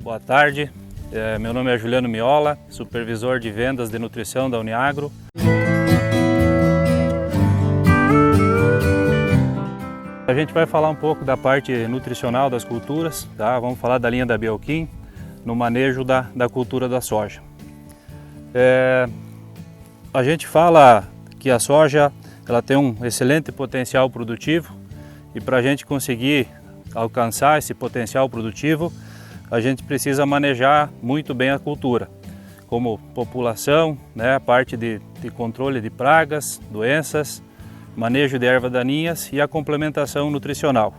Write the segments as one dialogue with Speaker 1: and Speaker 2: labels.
Speaker 1: Boa tarde, meu nome é Juliano Miola, supervisor de vendas de nutrição da Uniagro. A gente vai falar um pouco da parte nutricional das culturas, tá? Vamos falar da linha da Bioquim no manejo da cultura da soja. A gente fala que a soja ela tem um excelente potencial produtivo e para a gente conseguir alcançar esse potencial produtivo, a gente precisa manejar muito bem a cultura, como população, né, a parte de controle de pragas, doenças, manejo de ervas daninhas e a complementação nutricional.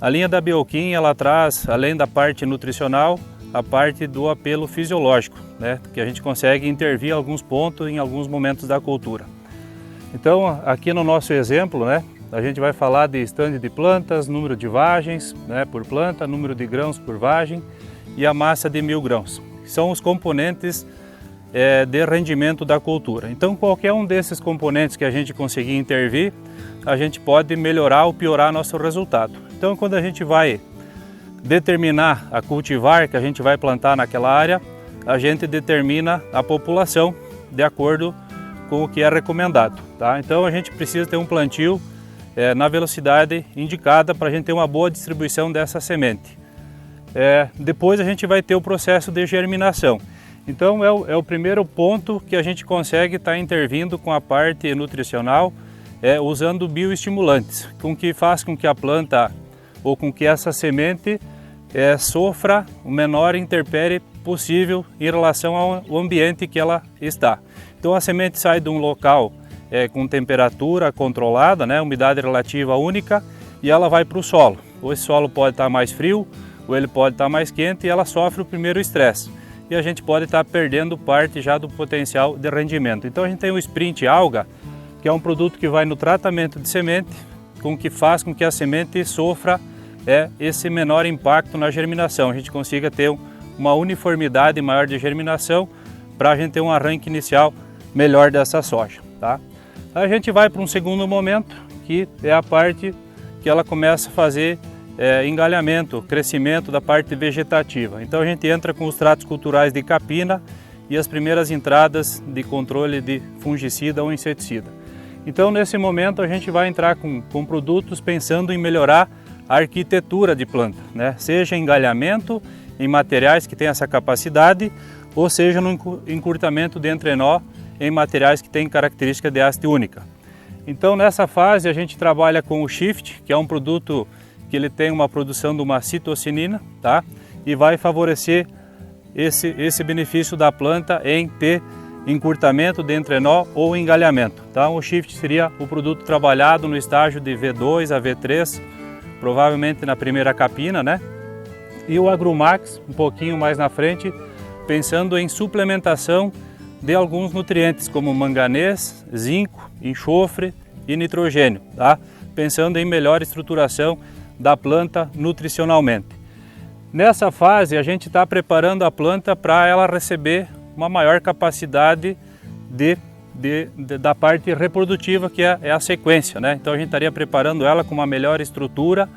Speaker 1: A linha da Bioquim ela traz, além da parte nutricional, a parte do apelo fisiológico, né, que a gente consegue intervir em alguns pontos, em alguns momentos da cultura. Então, aqui no nosso exemplo, né, a gente vai falar de estande de plantas, número de vagens, né, por planta, número de grãos por vagem e a massa de 1000 grãos, que são os componentes de rendimento da cultura. Então, qualquer um desses componentes que a gente conseguir intervir, a gente pode melhorar ou piorar nosso resultado. Então, quando a gente vai determinar a cultivar que a gente vai plantar naquela área, a gente determina a população de acordo com o que é recomendado, tá? Então, a gente precisa ter um plantio na velocidade indicada para a gente ter uma boa distribuição dessa semente. Depois a gente vai ter o processo de germinação. Então é o primeiro ponto que a gente consegue estar intervindo com a parte nutricional, usando bioestimulantes, com que faz com que a planta ou com que essa semente sofra o menor intempérie possível em relação ao ambiente que ela está. Então a semente sai de um local com temperatura controlada, né, umidade relativa única, e ela vai para o solo. Ou esse solo pode estar mais frio, ou ele pode estar mais quente e ela sofre o primeiro estresse. E a gente pode estar perdendo parte já do potencial de rendimento. Então a gente tem o Sprint Alga, que é um produto que vai no tratamento de semente, com que faz com que a semente sofra esse menor impacto na germinação. A gente consiga ter uma uniformidade maior de germinação para a gente ter um arranque inicial melhor dessa soja, tá? A gente vai para um segundo momento, que é a parte que ela começa a fazer engalhamento, crescimento da parte vegetativa. Então a gente entra com os tratos culturais de capina e as primeiras entradas de controle de fungicida ou inseticida. Então nesse momento a gente vai entrar com produtos pensando em melhorar a arquitetura de planta, né? Seja engalhamento em materiais que têm essa capacidade, ou seja no encurtamento de entrenó em materiais que têm característica de haste única. Então nessa fase a gente trabalha com o Shift, que é um produto que ele tem uma produção de uma citocinina, tá? E vai favorecer esse benefício da planta em ter encurtamento de entrenó ou engalhamento. Então o Shift seria o produto trabalhado no estágio de V2 a V3, provavelmente na primeira capina, né? E o Agrumax um pouquinho mais na frente, pensando em suplementação de alguns nutrientes como manganês, zinco, enxofre e nitrogênio, tá? Pensando em melhor estruturação da planta nutricionalmente. Nessa fase a gente está preparando a planta para ela receber uma maior capacidade da parte reprodutiva, que é a sequência, né? Então a gente estaria preparando ela com uma melhor estrutura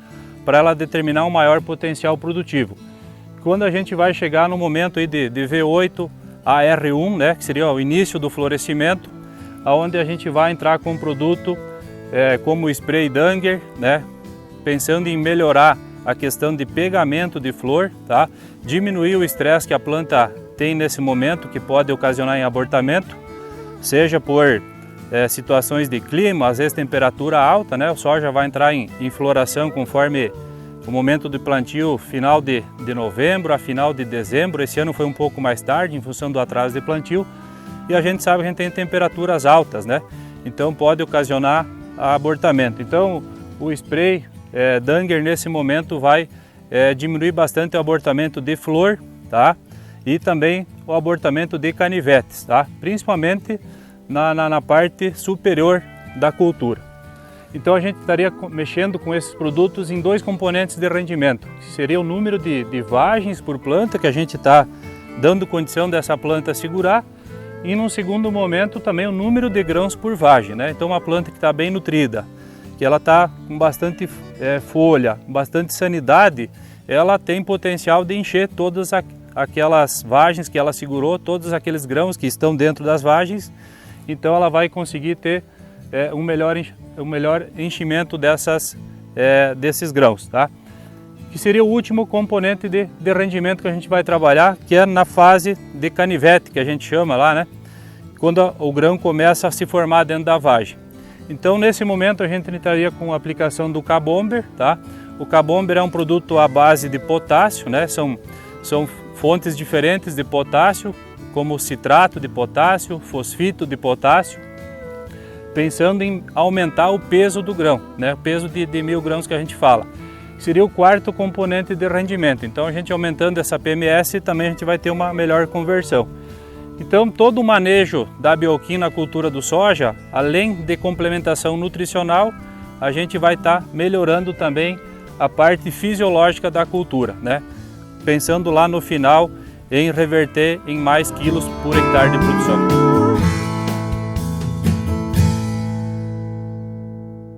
Speaker 1: para ela determinar um maior potencial produtivo. Quando a gente vai chegar no momento aí de V8 a R1, né, que seria o início do florescimento, onde a gente vai entrar com um produto como o spray Danger, né, pensando em melhorar a questão de pegamento de flor, tá? Diminuir o estresse que a planta tem nesse momento, que pode ocasionar em abortamento, seja por situações de clima, às vezes temperatura alta, né? O soja vai entrar em floração conforme o momento de plantio final de novembro a final de dezembro. Esse ano foi um pouco mais tarde em função do atraso de plantio, e a gente sabe que a gente tem temperaturas altas, né? Então pode ocasionar abortamento. Então o spray Danger nesse momento vai diminuir bastante o abortamento de flor, tá? E também o abortamento de canivetes, tá? Principalmente na parte superior da cultura. Então a gente estaria mexendo com esses produtos em dois componentes de rendimento, que seria o número de vagens por planta, que a gente está dando condição dessa planta segurar, e num segundo momento também o número de grãos por vagem, né? Então uma planta que está bem nutrida, que ela está com bastante folha, bastante sanidade, ela tem potencial de encher todas aquelas vagens que ela segurou, todos aqueles grãos que estão dentro das vagens. Então ela vai conseguir ter um melhor enchimento desses grãos, tá? Que seria o último componente de rendimento que a gente vai trabalhar, que é na fase de canivete, que a gente chama lá, né? Quando o grão começa a se formar dentro da vagem. Então nesse momento a gente entraria com a aplicação do K-Bomber, tá? O K-Bomber é um produto à base de potássio, né? São fontes diferentes de potássio, como citrato de potássio, fosfito de potássio, pensando em aumentar o peso do grão, né? O peso de 1000 grãos que a gente fala. Seria o quarto componente de rendimento. Então a gente aumentando essa PMS também a gente vai ter uma melhor conversão. Então todo o manejo da bioquim na cultura do soja, além de complementação nutricional, a gente vai estar melhorando também a parte fisiológica da cultura, né? Pensando lá no final em reverter em mais quilos por hectare de produção.